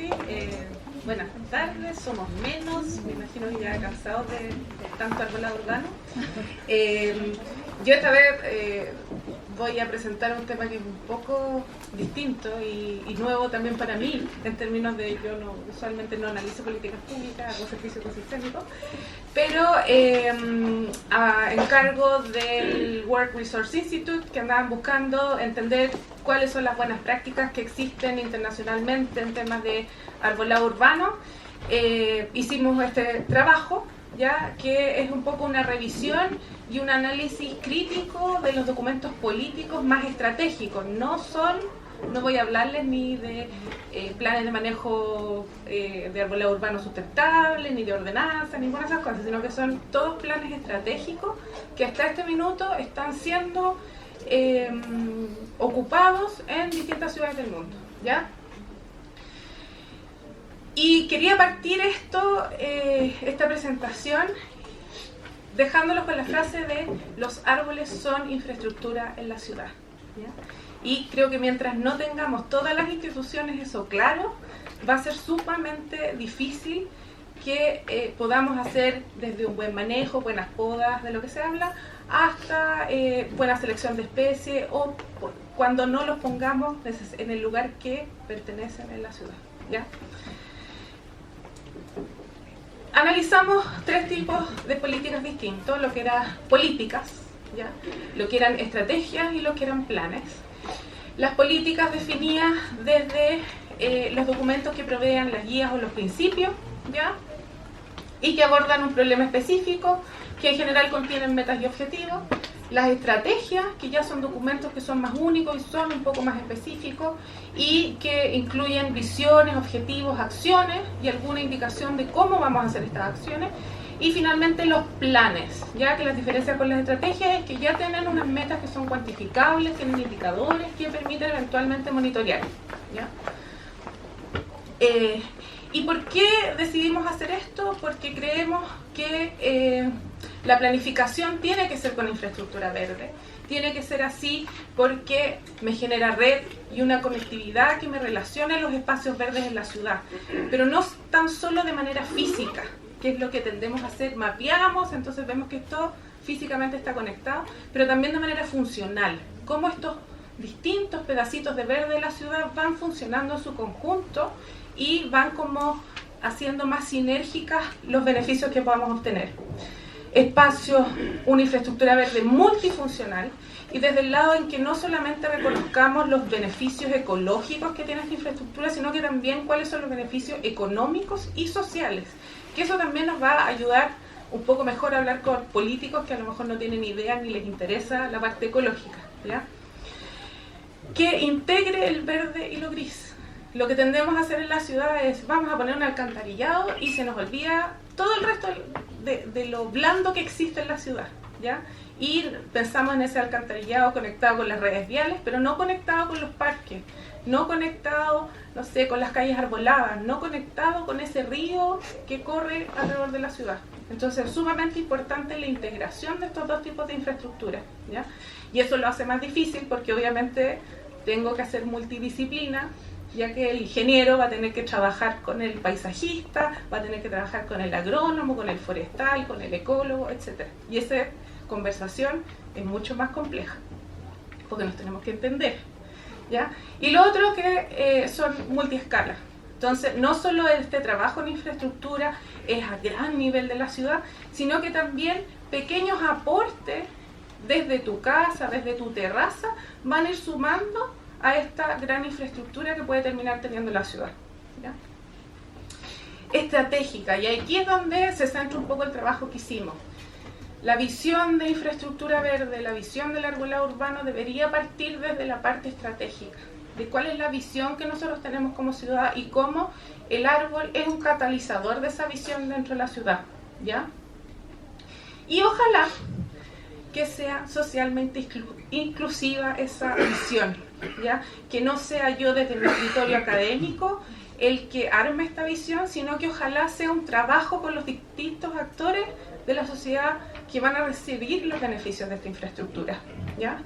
Sí, buenas tardes, somos menos, me imagino que ya cansados de tanto arbolado urbano. Yo esta vez voy a presentar un tema que es un poco distinto y nuevo también para mí, en términos de yo usualmente no analizo políticas públicas, hago servicio ecosistémico, pero a encargo del World Resource Institute, que andaban buscando entender cuáles son las buenas prácticas que existen internacionalmente en temas de arbolado urbano. Hicimos este trabajo, ya que es un poco una revisión y un análisis crítico de los documentos políticos más estratégicos. No voy a hablarles ni de planes de manejo de arbolado urbano sustentable, ni de ordenanza, ninguna de esas cosas, sino que son todos planes estratégicos que hasta este minuto están siendo ocupados en distintas ciudades del mundo, ¿ya? Y quería partir esta presentación dejándolos con la frase de los árboles son infraestructura en la ciudad, ¿ya? Y creo que mientras no tengamos todas las instituciones eso claro, va a ser sumamente difícil que podamos hacer desde un buen manejo, buenas podas, de lo que se habla, hasta buena selección de especies o cuando no los pongamos en el lugar que pertenecen en la ciudad, ¿ya? Analizamos tres tipos de políticas distintos, lo que eran políticas, ¿ya? Lo que eran estrategias y lo que eran planes. Las políticas definidas desde los documentos que provean las guías o los principios, ¿ya? Y que abordan un problema específico, que en general contienen metas y objetivos. Las estrategias, que ya son documentos que son más únicos y son un poco más específicos y que incluyen visiones, objetivos, acciones y alguna indicación de cómo vamos a hacer estas acciones. Y finalmente los planes, ya que las diferencias con las estrategias es que ya tienen unas metas que son cuantificables, tienen indicadores que permiten eventualmente monitorear, ¿ya? ¿Y por qué decidimos hacer esto? Porque creemos que la planificación tiene que ser con infraestructura verde. Tiene que ser así porque me genera red y una conectividad que me relacione los espacios verdes en la ciudad. Pero no tan solo de manera física, que es lo que tendemos a hacer. Mapeamos, entonces vemos que esto físicamente está conectado, pero también de manera funcional. Cómo estos distintos pedacitos de verde de la ciudad van funcionando en su conjunto y van como haciendo más sinérgicas los beneficios que podamos obtener. Espacios, una infraestructura verde multifuncional y desde el lado en que no solamente reconozcamos los beneficios ecológicos que tiene esta infraestructura, sino que también cuáles son los beneficios económicos y sociales, que eso también nos va a ayudar un poco mejor a hablar con políticos que a lo mejor no tienen idea ni les interesa la parte ecológica, ¿ya? Que integre el verde y lo gris. Lo que tendemos a hacer en la ciudad es, vamos a poner un alcantarillado y se nos olvida todo el resto de lo blando que existe en la ciudad, ¿ya? Y pensamos en ese alcantarillado conectado con las redes viales, pero no conectado con los parques, no conectado, no sé, con las calles arboladas, no conectado con ese río que corre alrededor de la ciudad. Entonces es sumamente importante la integración de estos dos tipos de infraestructura, ¿ya? Y eso lo hace más difícil porque obviamente tengo que hacer multidisciplina, ya que el ingeniero va a tener que trabajar con el paisajista, va a tener que trabajar con el agrónomo, con el forestal, con el ecólogo, etc. Y esa conversación es mucho más compleja, porque nos tenemos que entender, ¿ya? Y lo otro que son multiescalas. Entonces, no solo este trabajo en infraestructura es a gran nivel de la ciudad, sino que también pequeños aportes desde tu casa, desde tu terraza, van a ir sumando a esta gran infraestructura que puede terminar teniendo la ciudad, ¿ya? Estratégica, y aquí es donde se centra un poco el trabajo que hicimos. La visión de infraestructura verde, la visión del arbolado urbano debería partir desde la parte estratégica, de cuál es la visión que nosotros tenemos como ciudad y cómo el árbol es un catalizador de esa visión dentro de la ciudad, ¿ya? Y ojalá que sea socialmente inclusiva esa visión, ¿ya? Que no sea yo desde mi escritorio académico el que arme esta visión, sino que ojalá sea un trabajo con los distintos actores de la sociedad que van a recibir los beneficios de esta infraestructura, ¿ya?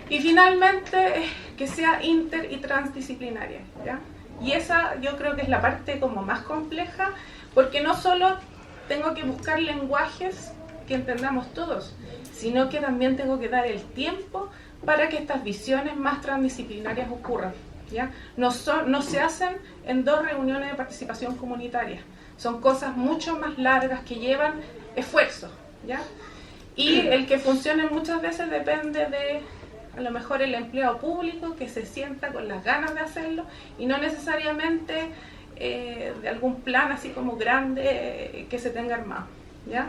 Y finalmente, que sea inter y transdisciplinaria, ¿ya? Y esa yo creo que es la parte como más compleja, porque no solo tengo que buscar lenguajes que entendamos todos, sino que también tengo que dar el tiempo para que estas visiones más transdisciplinarias ocurran, ¿ya? No se hacen en 2 reuniones de participación comunitaria, son cosas mucho más largas que llevan esfuerzo, ¿ya? Y el que funcione muchas veces depende de, a lo mejor, el empleado público que se sienta con las ganas de hacerlo y no necesariamente de algún plan así como grande que se tenga armado, ¿ya?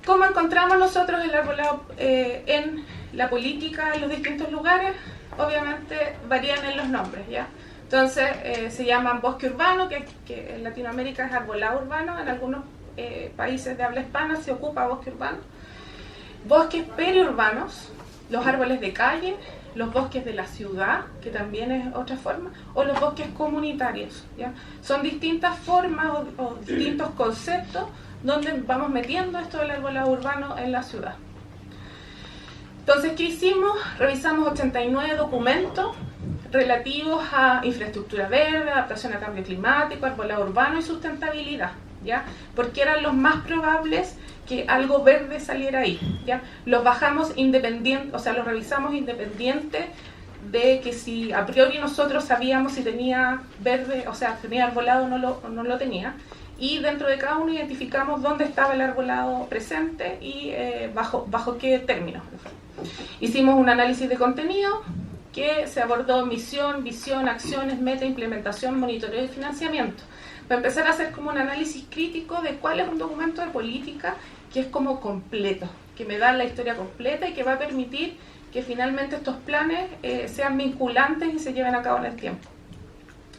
¿Cómo encontramos nosotros el arbolado en la política en los distintos lugares? Obviamente varían en los nombres, ¿ya? Entonces se llaman bosque urbano, que en Latinoamérica es arbolado urbano, en algunos países de habla hispana se ocupa bosque urbano. Bosques periurbanos, los árboles de calle, los bosques de la ciudad, que también es otra forma, o los bosques comunitarios, ¿ya? Son distintas formas o distintos conceptos donde vamos metiendo esto del arbolado urbano en la ciudad. Entonces, ¿qué hicimos? Revisamos 89 documentos relativos a infraestructura verde, adaptación al cambio climático, arbolado urbano y sustentabilidad, ¿ya? Porque eran los más probables que algo verde saliera ahí, ¿ya? Los bajamos independiente, o sea, los revisamos independiente de que si a priori nosotros sabíamos si tenía verde, o sea, tenía arbolado o no lo tenía, y dentro de cada uno identificamos dónde estaba el arbolado presente y bajo qué términos. Hicimos un análisis de contenido que se abordó misión, visión, acciones, meta, implementación, monitoreo y financiamiento. Para empezar a hacer como un análisis crítico de cuál es un documento de política que es como completo, que me da la historia completa y que va a permitir que finalmente estos planes sean vinculantes y se lleven a cabo en el tiempo.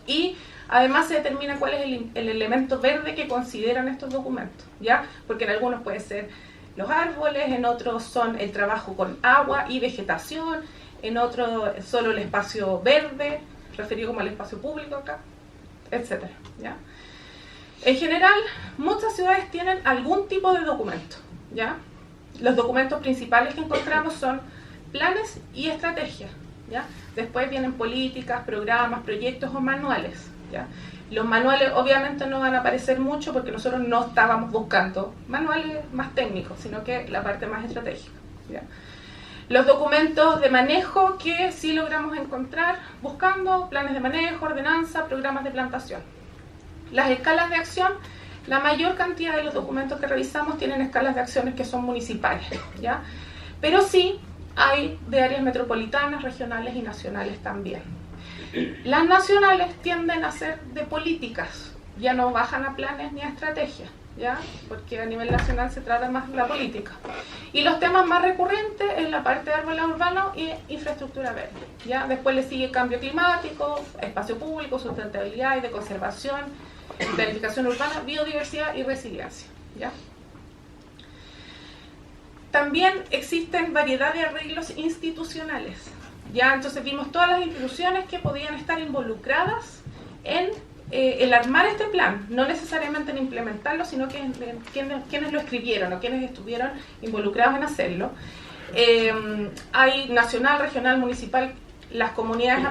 Y además se determina cuál es el elemento verde que consideran estos documentos, ¿ya? Porque en algunos puede ser los árboles, en otros son el trabajo con agua y vegetación, en otros solo el espacio verde, referido como al espacio público acá, etcétera, ¿ya? En general, muchas ciudades tienen algún tipo de documento, ¿ya? Los documentos principales que encontramos son planes y estrategias, ¿ya? Después vienen políticas, programas, proyectos o manuales, ¿ya? Los manuales obviamente no van a aparecer mucho porque nosotros no estábamos buscando manuales más técnicos, sino que la parte más estratégica, ¿ya? Los documentos de manejo que sí logramos encontrar buscando planes de manejo, ordenanza, programas de plantación. Las escalas de acción, la mayor cantidad de los documentos que revisamos tienen escalas de acciones que son municipales, ¿ya? Pero sí hay de áreas metropolitanas, regionales y nacionales también. Las nacionales tienden a ser de políticas, ya no bajan a planes ni a estrategias, ¿ya? Porque a nivel nacional se trata más la política. Y los temas más recurrentes es la parte de arbolado urbano y infraestructura verde, ¿ya? Después le sigue cambio climático, espacio público, sustentabilidad y de conservación, planificación urbana, biodiversidad y resiliencia, ¿ya? También existen variedad de arreglos institucionales, ¿ya? Entonces vimos todas las instituciones que podían estar involucradas en el armar este plan, no necesariamente en implementarlo, sino que en quienes lo escribieron o quienes estuvieron involucrados en hacerlo. Hay nacional, regional, municipal, las comunidades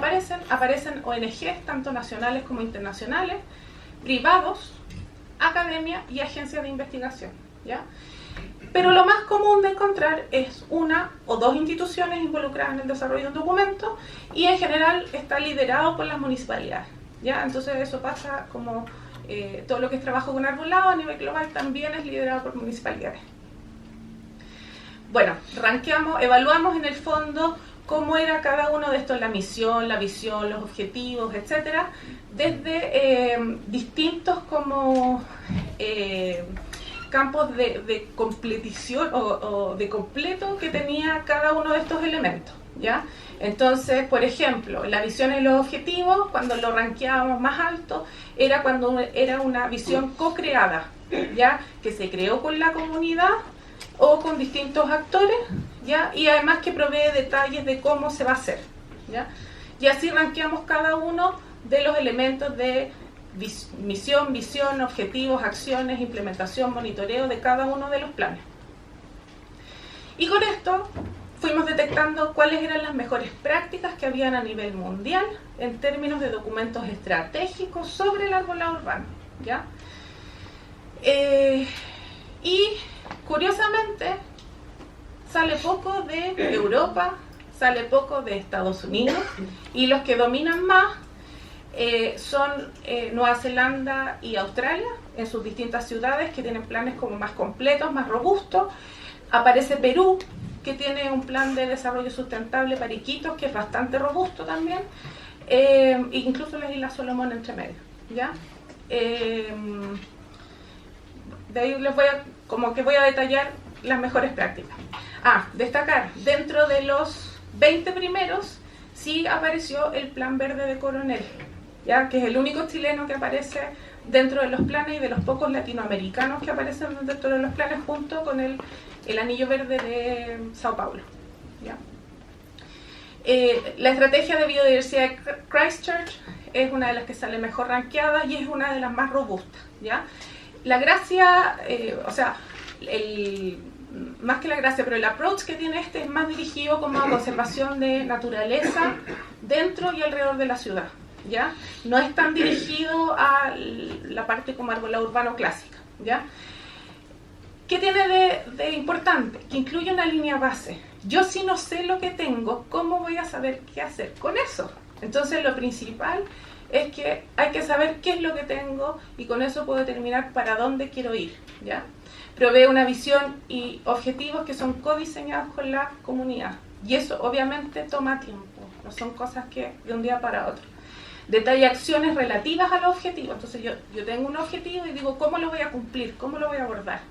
aparecen ONGs, tanto nacionales como internacionales, privados, academia y agencias de investigación, ¿ya? Pero lo más común de encontrar es una o dos instituciones involucradas en el desarrollo de un documento y en general está liderado por las municipalidades, ¿ya? Entonces eso pasa como todo lo que es trabajo con arbolado a nivel global también es liderado por municipalidades. Bueno, evaluamos en el fondo cómo era cada uno de estos, la misión, la visión, los objetivos, etcétera, desde distintos como campos de completición o de completo que tenía cada uno de estos elementos, ¿ya? Entonces, por ejemplo, la visión y los objetivos, cuando lo rankeábamos más alto, era cuando era una visión co-creada, ¿ya? Que se creó con la comunidad o con distintos actores, ¿ya? Y además que provee detalles de cómo se va a hacer, ¿ya? Y así rankeamos cada uno de los elementos de misión, visión, objetivos, acciones, implementación, monitoreo de cada uno de los planes. Y con esto fuimos detectando cuáles eran las mejores prácticas que habían a nivel mundial en términos de documentos estratégicos sobre el arbolado urbano, ¿ya? Y curiosamente sale poco de Europa, sale poco de Estados Unidos, y los que dominan más son Nueva Zelanda y Australia, en sus distintas ciudades, que tienen planes como más completos, más robustos. Aparece Perú, que tiene un plan de desarrollo sustentable para Iquitos, que es bastante robusto también, incluso las Islas Solomón entre medio, ¿ya? De ahí les voy a detallar las mejores prácticas. Destacar, dentro de los 20 primeros, sí apareció el Plan Verde de Coronel, ¿ya? Que es el único chileno que aparece dentro de los planes y de los pocos latinoamericanos que aparecen dentro de los planes, junto con el Anillo Verde de Sao Paulo, ¿ya? La estrategia de biodiversidad de Christchurch es una de las que sale mejor rankeada y es una de las más robustas, ¿ya? La gracia, más que la gracia, pero el approach que tiene este es más dirigido como a conservación de naturaleza dentro y alrededor de la ciudad, ¿ya? No es tan dirigido a la parte como arbolado urbano clásica, ¿ya? ¿Qué tiene de importante? Que incluye una línea base. Yo, si no sé lo que tengo, ¿cómo voy a saber qué hacer con eso? Entonces, lo principal es que hay que saber qué es lo que tengo, y con eso puedo determinar para dónde quiero ir, ¿ya? Provee una visión y objetivos que son codiseñados con la comunidad, y eso obviamente toma tiempo, no son cosas que de un día para otro. Detalla acciones relativas al objetivo. Entonces yo tengo un objetivo y digo, ¿cómo lo voy a cumplir? ¿Cómo lo voy a abordar?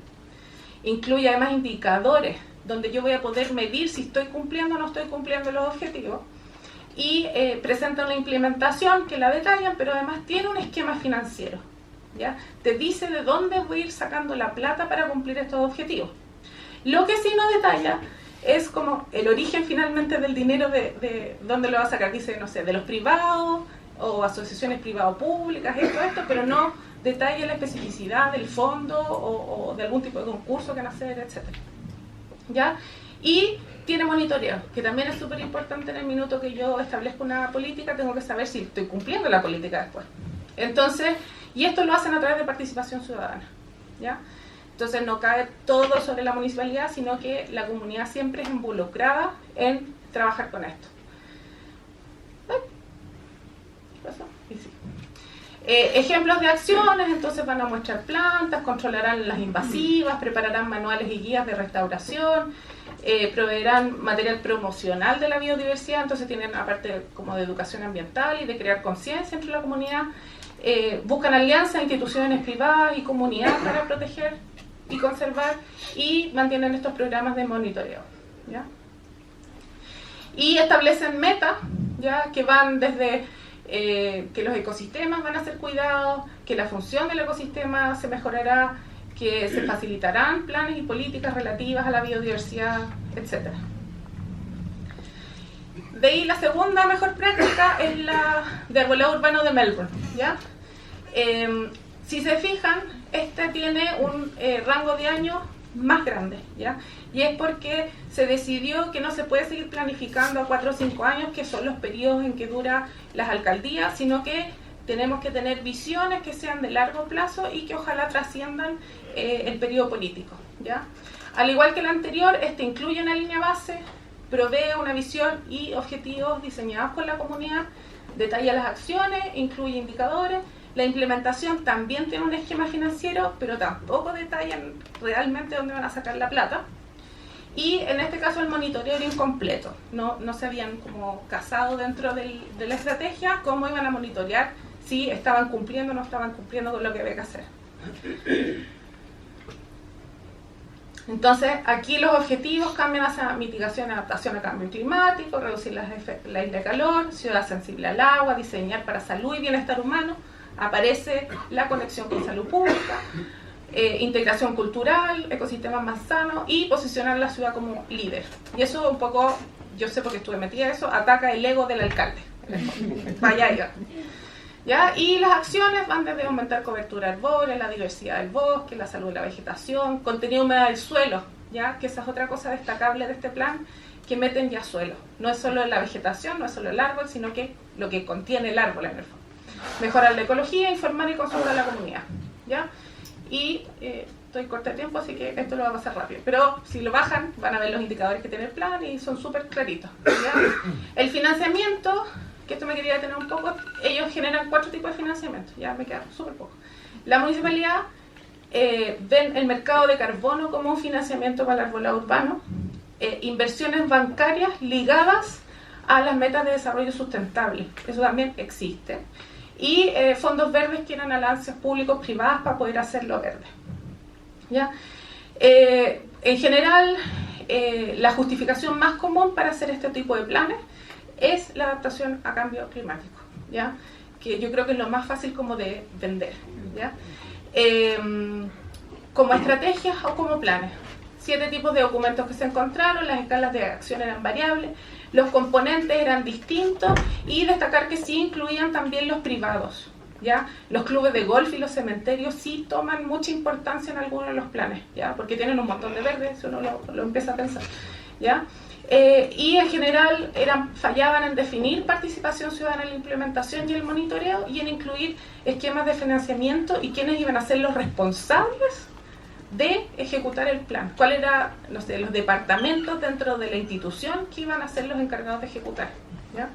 Incluye además indicadores donde yo voy a poder medir si estoy cumpliendo o no estoy cumpliendo los objetivos, y presenta una implementación que la detallan, pero además tiene un esquema financiero, ¿ya? Te dice de dónde voy a ir sacando la plata para cumplir estos objetivos. Lo que sí no detalla es como el origen finalmente del dinero, de dónde lo va a sacar. Dice, no sé, de los privados o asociaciones privado-públicas, esto, pero no detalla la especificidad del fondo o de algún tipo de concurso que van a hacer, etc. ¿Ya? Y tiene monitoreo, que también es súper importante. En el minuto que yo establezco una política, tengo que saber si estoy cumpliendo la política después. Entonces, y esto lo hacen a través de participación ciudadana, ¿ya? Entonces no cae todo sobre la municipalidad, sino que la comunidad siempre es involucrada en trabajar con esto. ¿Qué pasó? Y sí. Ejemplos de acciones, entonces van a mostrar plantas, controlarán las invasivas, prepararán manuales y guías de restauración, proveerán material promocional de la biodiversidad. Entonces tienen, aparte como de educación ambiental y de crear conciencia entre la comunidad, buscan alianzas, instituciones privadas y comunidad para proteger y conservar, y mantienen estos programas de monitoreo, ¿ya? Y establecen metas, ¿ya? Que van desde que los ecosistemas van a ser cuidados, que la función del ecosistema se mejorará, que se facilitarán planes y políticas relativas a la biodiversidad, etc. De ahí la segunda mejor práctica es la de arbolado urbano de Melbourne, ¿ya? Si se fijan, este tiene un rango de años más grande, ¿ya? Y es porque se decidió que no se puede seguir planificando a 4 o 5 años, que son los periodos en que dura las alcaldías, sino que tenemos que tener visiones que sean de largo plazo y que ojalá trasciendan el periodo político, ¿ya? Al igual que el anterior, este incluye una línea base, provee una visión y objetivos diseñados con la comunidad, detalla las acciones, incluye indicadores. La implementación también tiene un esquema financiero, pero tampoco detallan realmente dónde van a sacar la plata. Y en este caso el monitoreo era incompleto, no se habían como casado dentro de la estrategia cómo iban a monitorear si estaban cumpliendo o no estaban cumpliendo con lo que había que hacer. Entonces aquí los objetivos cambian hacia mitigación y adaptación al cambio climático, reducir la isla de calor, ciudad sensible al agua, diseñar para salud y bienestar humano. Aparece la conexión con salud pública, integración cultural, ecosistemas más sanos y posicionar la ciudad como líder. Y eso un poco, yo sé porque estuve metida en eso, ataca el ego del alcalde. Vaya, ¿ya? Y las acciones van desde aumentar cobertura arbórea, la diversidad del bosque, la salud de la vegetación, contenido humedad del suelo, ¿ya? Que esa es otra cosa destacable de este plan, que meten ya suelo. No es solo la vegetación, no es solo el árbol, sino que lo que contiene el árbol en el fondo. Mejorar la ecología, informar y consultar a la comunidad. ¿Ya? Y estoy corta de tiempo, así que esto lo va a pasar rápido. Pero si lo bajan, van a ver los indicadores que tiene el plan y son súper claritos. ¿Ya? El financiamiento, que esto me quería detener un poco, ellos generan 4 tipos de financiamiento. Ya me queda súper poco. La municipalidad ven el mercado de carbono como un financiamiento para el arbolado urbano, inversiones bancarias ligadas a las metas de desarrollo sustentable, eso también existe, y fondos verdes que eran alianzas públicos privadas para poder hacerlo verde. ¿Ya? En general, la justificación más común para hacer este tipo de planes es la adaptación a cambio climático, ¿ya? Que yo creo que es lo más fácil como de vender, ¿ya? Como estrategias o como planes. 7 tipos de documentos que se encontraron, las escalas de acción eran variables, los componentes eran distintos y destacar que sí incluían también los privados, ¿ya? Los clubes de golf y los cementerios sí toman mucha importancia en algunos de los planes, ¿ya? Porque tienen un montón de verde, eso uno lo empieza a pensar, ¿ya? Y en general fallaban en definir participación ciudadana en la implementación y el monitoreo y en incluir esquemas de financiamiento y quiénes iban a ser los responsables de ejecutar el plan. ¿Cuál era, no sé, los departamentos dentro de la institución que iban a ser los encargados de ejecutar? ¿Ya?